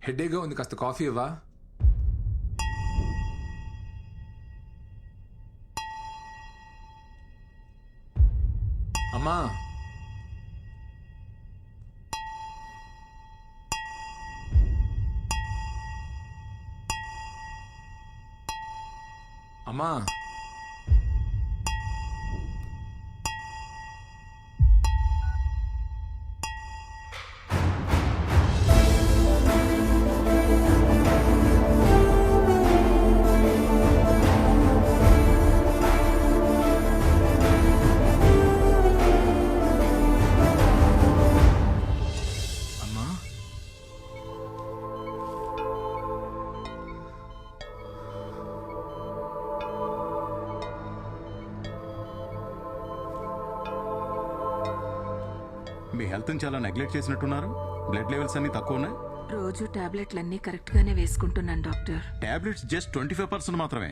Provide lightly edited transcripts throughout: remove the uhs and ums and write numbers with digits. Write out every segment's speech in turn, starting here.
హెడేక్గా ఉంది, కాస్త కాఫీ ఇవ్వా? అమ్మా, అమ్మా, అమ్మా, మీ హెల్త్ని చాలా నెగ్లెక్ట్ చేసినట్టున్నారు. బ్లడ్ లెవెల్స్ అన్ని తక్కువ ఉన్నాయి. రోజు టాబ్లెట్లన్నీ కరెక్ట్ గానే వేసుకుంటున్నాను డాక్టర్. టాబ్లెట్స్ జస్ట్ 25% మాత్రమే.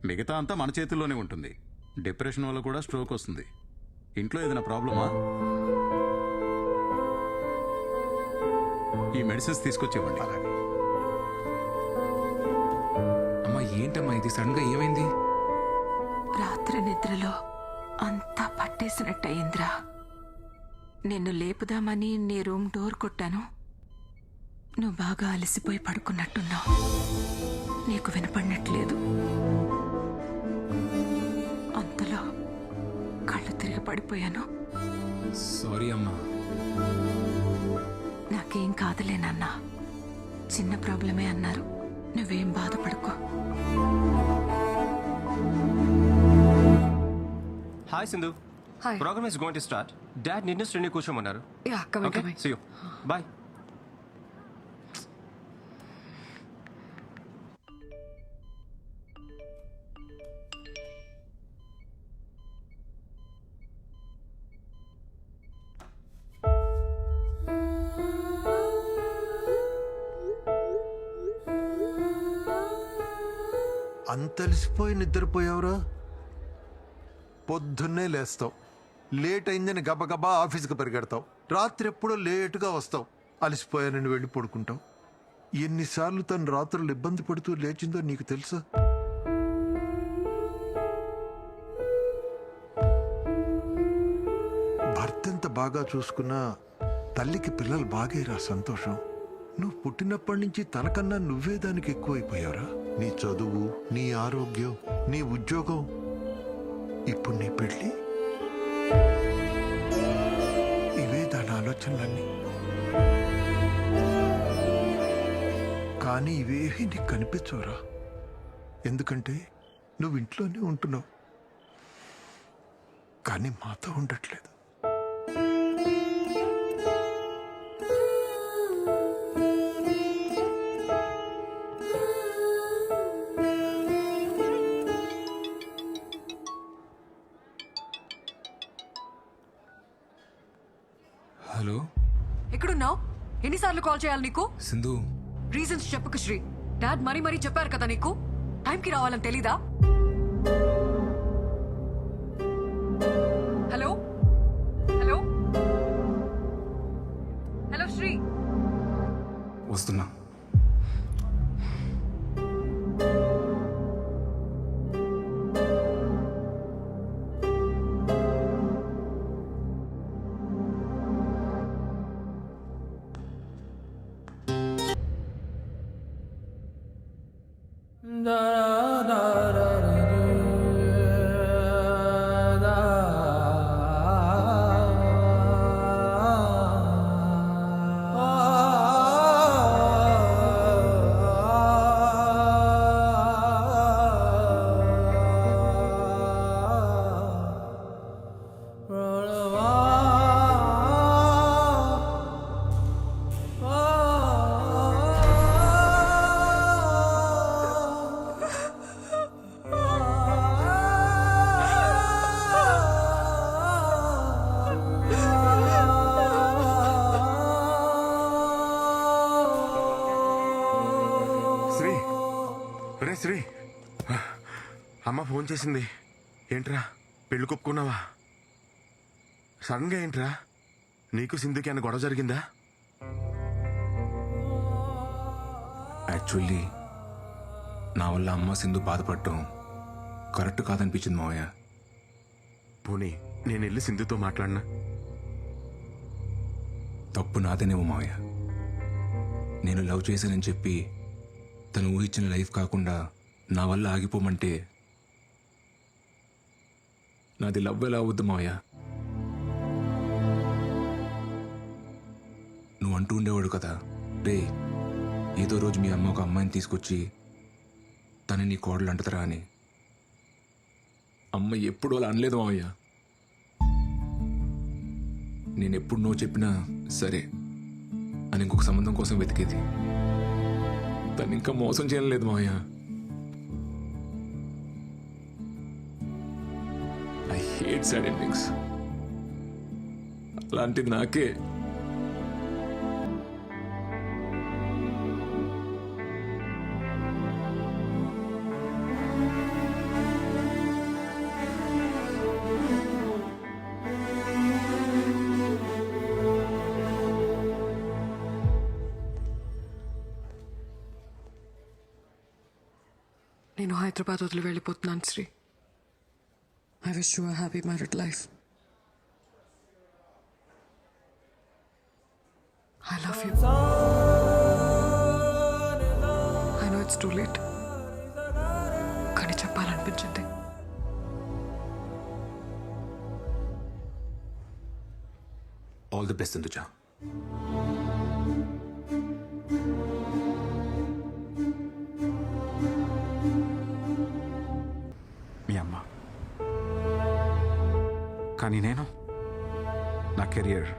మిగతా అంతా మన చేతుల్లోనే ఉంటుంది. డిప్రెషన్ వల్ల కూడా స్ట్రోక్ వస్తుంది. ఇంట్లో ఏదైనా ప్రాబ్లమా? ఈ మెడిసిన్స్ తీసుకొచ్చి ఇవ్వండి. అమ్మా, ఏంటమ్మా ఇది? సడన్ గా ఏమైంది? రాత్రి నిద్రలో అంతా పట్టేసినట్టయిందిరా. నిన్ను లేపుదామని నీ రూమ్ డోర్ కొట్టాను. నువ్వు బాగా అలసిపోయి పడుకున్నట్టున్నావు. నీకు వినపడినట్లేదు. అంతలో కళ్ళు తిరిగి పడిపోయాను. సారీ అమ్మా. నాకేం కాదులేనన్నా, చిన్న ప్రాబ్లమే అన్నారు. నువ్వేం బాధపడుకో. Hi Sindhu. Hi. Program is going to start. Dad నిన్ను Srini కూర్చోమన్నారు. Yeah, coming, Okay, coming. see you. Bye. అంతలిసిపోయి నిద్రపోయావురా? పొద్దున్నే లేస్తావు, లేట్ అయిందని గబగబా ఆఫీస్కి పరిగెడతావు, రాత్రి ఎప్పుడో లేటుగా వస్తావు, అలసిపోయానని వెళ్ళి పడుకుంటావు. ఎన్నిసార్లు తను రాత్రులు ఇబ్బంది పడుతూ లేచిందో నీకు తెలుసా? భర్త ఎంత బాగా చూసుకున్నా తల్లికి పిల్లలు బాగేరా సంతోషం. నువ్వు పుట్టినప్పటి నుంచి తనకన్నా నువ్వే దానికి ఎక్కువైపోయావురా. నీ చదువు, నీ ఆరోగ్యం, నీ ఉద్యోగం, ఇప్పుడు నీ పెళ్ళి, ఇవే దాని ఆలోచనలన్నీ. కానీ ఇవేవి నీకు కనిపించవురా. ఎందుకంటే నువ్వు ఇంట్లోనే ఉంటున్నావు, కానీ మాతో ఉండట్లేదు. హలో ఎక్కడున్నావు? ఎన్నిసార్లు కాల్ చేయాలి నీకు? సింధు, రీజన్స్ చెప్పుకు శ్రీ. డాడ్ మరీ చెప్పారు కదా నీకు, టైంకి రావాలని తెలీదా? Hello hello hello Sri. వస్తున్నా. శ్రీ, అమ్మ ఫోన్ చేసింది. ఏంట్రా, పెళ్లి కొప్పుకున్నావా? సడన్గా ఏంట్రా? నీకు సింధుకి అన్న గొడవ జరిగిందా? యాక్చువల్లీ నా వల్ల అమ్మ సింధు బాధపడటం కరెక్ట్ కాదనిపించింది మావయ్య. పోనీ నేను వెళ్ళి సింధుతో మాట్లాడినా? తప్పు నాదేనేమో మావయ్య. నేను లవ్ చేశానని చెప్పి తను ఊహించిన లైఫ్ కాకుండా నా వల్ల ఆగిపోమంటే నాది లవ్ ఎలా అవుద్దు మావయ్య? నువ్వు అంటూ ఉండేవాడు కదా, రే ఏదో రోజు మీ అమ్మ ఒక అమ్మాయిని తీసుకొచ్చి తను నీ కోడలు అంటదరా అని. అమ్మ ఎప్పుడు అలా అనలేదు మావయ్య. నేను ఎప్పుడు నువ్వు చెప్పినా సరే అని ఇంకొక సంబంధం కోసం వెతికేది. తను ఇంకా మోసం చేయలేదు మావయ్య. I hate sad endings. అలాంటిది నాకే. నేను హైదరాబాద్ వదిలి వెళ్ళిపోతున్నాను Sri. I wish you a happy married life. I love you. I know it's too late, కానీ చెప్పాలనిపించింది. All the best Sindhuja. మీ అమ్మ. కానీ నేను నా కెరియర్,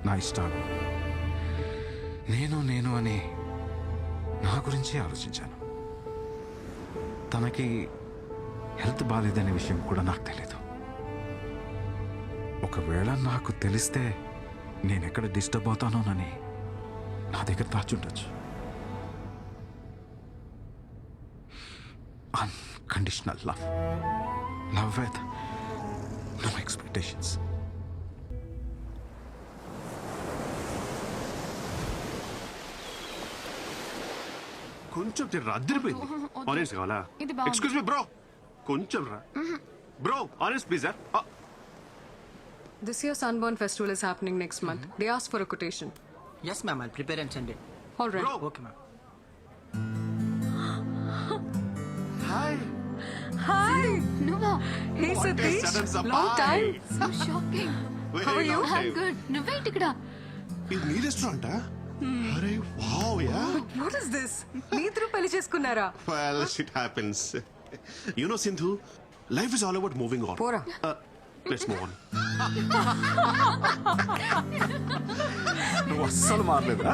నా ఇష్టాలు, నేను అని నా గురించి ఆలోచించాను. తనకి హెల్త్ బాగాలేదనే విషయం కూడా నాకు తెలీదు. ఒకవేళ నాకు తెలిస్తే నేను ఎక్కడ డిస్టర్బ్ అవుతానోనని నా దగ్గర దాచుండొచ్చు. Unconditional love. Love with no expectations. కొంచెం అద్దరిపోయింది. ఆరెంజ్ కావాలా? ఎక్స్క్యూజ్ మీ బ్రో, కొంచెం రా bro. Orange please. This year's Sunburn Festival is happening next month. They asked for a quotation. Yes, ma'am. I'll prepare and send it. All right. Bro. Okay, ma'am. Hi. Hi. నువ్వా? Hey What a Satish. sudden surprise. Long time. So shocking. How are you? I'm good. నువ్వేంటి ఇక్కడ? ఇది నీ రెస్టారెంటా? అరే wow yeah. What is this? మీ ఇద్దరు పెళ్లి చేసుకున్నారా? Well, shit happens. You know Sindhu, life is all about moving on. పోరా. Let's move on. నువ్వు అస్సలు మారలేదా?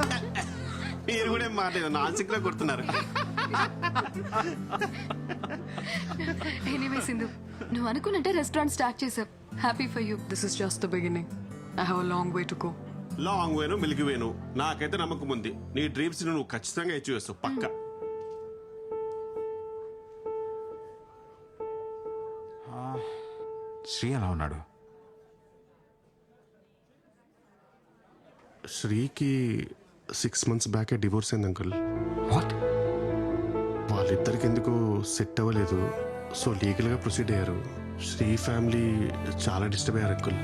మీరు కూడా ఏం మాట్లాడలేదు, నాన్సిక్ లా కొడుతున్నారు. ఎనీవే సింధు, నువ్వు అనుకున్నట్టే రెస్టారెంట్ స్టార్ట్ చేసావు. Happy for you. This is just the beginning. I have a long way to go. Long వేను మిల్కి వేను, నాకైతే నమ్మకం ఉంది. నీ డ్రీమ్స్ నువ్వు ఖచ్చితంగా అచీవ్ చేస్తావు పక్క. శ్రీ ఎలా ఉన్నాడు? శ్రీకి 6 months బ్యాకే డివోర్స్ అయింది అంకుల్. వాట్? వాళ్ళిద్దరికి ఎందుకు సెట్ అవ్వలేదు, సో లీగల్గా ప్రొసీడ్ అయ్యారు. శ్రీ ఫ్యామిలీ చాలా డిస్టర్బ్ అయ్యారు అంకుల్.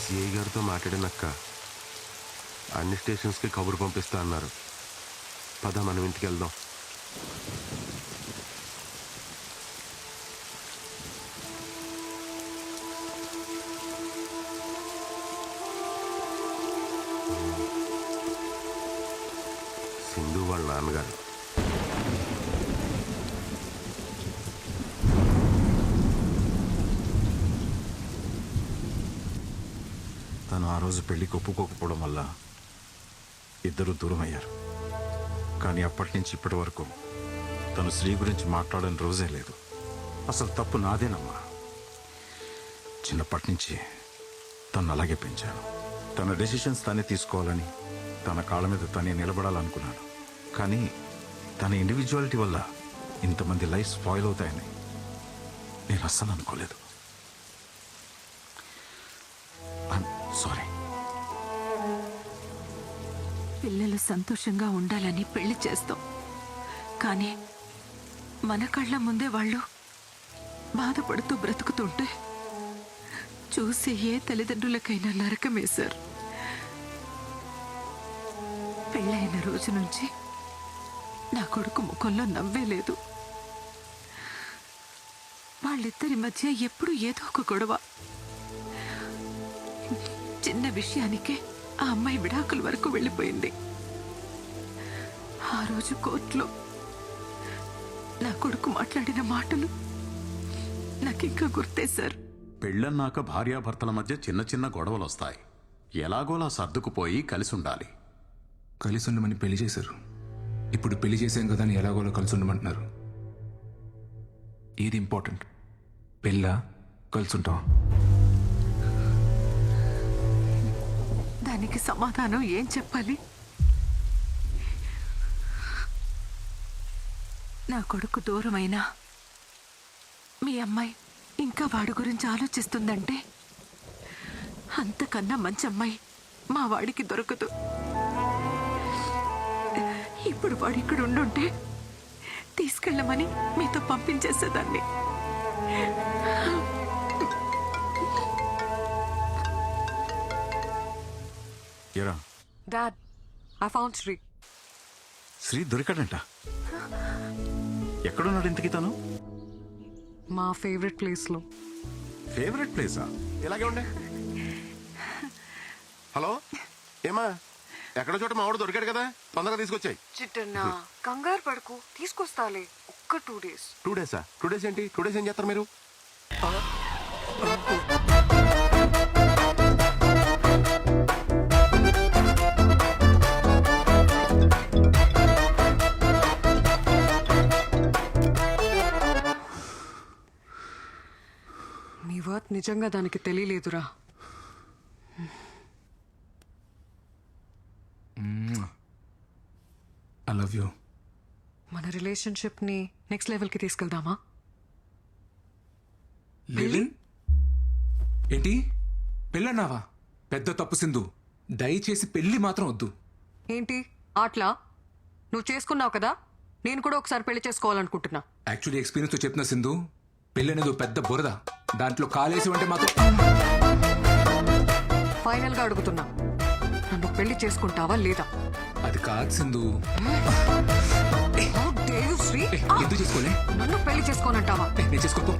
సిఐ గారితో మాట్లాడినక్క అన్ని స్టేషన్స్కి కబురు పంపిస్తా అన్నారు. పద మనం ఇంటికి వెళ్దాం. సింధు వాళ్ళ నాన్నగారు. తను ఆ రోజు పెళ్లికి ఒప్పుకోకపోవడం వల్ల ఇద్దరు దూరం అయ్యారు. కానీ అప్పటి నుంచి ఇప్పటి వరకు తను శ్రీ గురించి మాట్లాడని రోజే లేదు. అసలు తప్పు నాదేనమ్మా. చిన్నప్పటి నుంచి తను అలాగే పెంచాను. తన డెసిషన్స్ తనే తీసుకోవాలని, తన కాళ్ళ మీద తనే నిలబడాలనుకున్నాను. కానీ తన ఇండివిజువాలిటీ వల్ల ఇంతమంది లైఫ్ స్పాయిల్ అవుతాయని నేను అస్సలు అనుకోలేదు. సారీ. పిల్లలు సంతోషంగా ఉండాలని పెళ్లి చేస్తాం, కానీ మన కళ్ళ ముందే వాళ్ళు బాధపడుతూ బ్రతుకుతుంటే చూసి ఏ తల్లిదండ్రులకైనా నరకమే సార్. పెళ్ళైన రోజు నుంచి నా కొడుకు ముఖంలో నవ్వే లేదు. వాళ్ళిద్దరి మధ్య ఎప్పుడూ ఏదో ఒక గొడవ. చిన్న విషయానికే ఆ అమ్మాయి విడాకుల వరకు వెళ్ళిపోయింది. ఆ రోజు కోర్టులో నా కొడుకు మాట్లాడిన మాటలు నాకింకా గుర్తే సార్. పెళ్ళన్నాక భార్యాభర్తల మధ్య చిన్న చిన్న గొడవలు వస్తాయి. ఎలాగోలా సర్దుకుపోయి కలిసి ఉండాలి. కలిసి ఉండమని పెళ్లి చేశారు. ఇప్పుడు పెళ్లి చేసాం కదా అని ఎలాగోలా కలిసి ఉండమంటున్నారు. ఏది ఇంపార్టెంట్, పెళ్ళా కలిసి ఉంటాం? దానికి సమాధానం ఏం చెప్పాలి? నా కొడుకు దూరమైనా మీ అమ్మాయి ఇంకా వాడి గురించి ఆలోచిస్తుందంటే అంతకన్నా మంచి అమ్మాయి మా వాడికి దొరకదు. ఇప్పుడు వాడు ఇక్కడ ఉండుంటే తీసుకెళ్ళమని మీతో పంపించేసేదాన్ని. ఎరా dad, I found Sri. Sri దొరికాడంట. ఎక్కడున్నాడు ఇంతకీ తను? మా ఫేవరెట్ ప్లేస్లో. ఫేవరెట్ ప్లేసా? ఇలాగే ఉండే. హలో, ఏమా ఎక్కడో చోట మావాడు దొరికాడు కదా, తొందరగా తీసుకొచ్చాయి. చిట్టన్నా కంగారు పడుకు, తీసుకొస్తాలే. ఒక్క 2 days. 2 days? 2 days ఏంటి? 2 days ఏం చేస్తారు మీరు? నీ వర్త్ నిజంగా దానికి తెలియలేదురా. I love you. మన రిలేషన్షిప్ ని నెక్స్ట్ లెవెల్ కి తీసుకెళ్దామా? లివిన్? ఏంటి పెళ్ళన్నావా? పెద్ద తప్పు సింధు. దయచేసి పెళ్లి మాత్రం వద్దు. ఏంటి ఆట్లా? నువ్వు చేసుకున్నావు కదా, నేను కూడా ఒకసారి పెళ్లి చేసుకోవాలనుకుంటున్నా. యాక్చువల్లీ ఎక్స్పీరియన్స్ తో చెప్తున్నా సింధు, పెళ్ళి అనేది ఓ పెద్ద బురద. దాంట్లో కాలేసి అంటే మాత్రం. ఫైనల్ గా అడుగుతున్నా, నన్ను పెళ్లి చేసుకుంటావా లేదా? అది కాదు Sindhu. How dare you, Shri? ఎందుకు చేసుకోలే? నన్ను పెళ్లి చేసుకోనంటావా? నేను చేసుకో.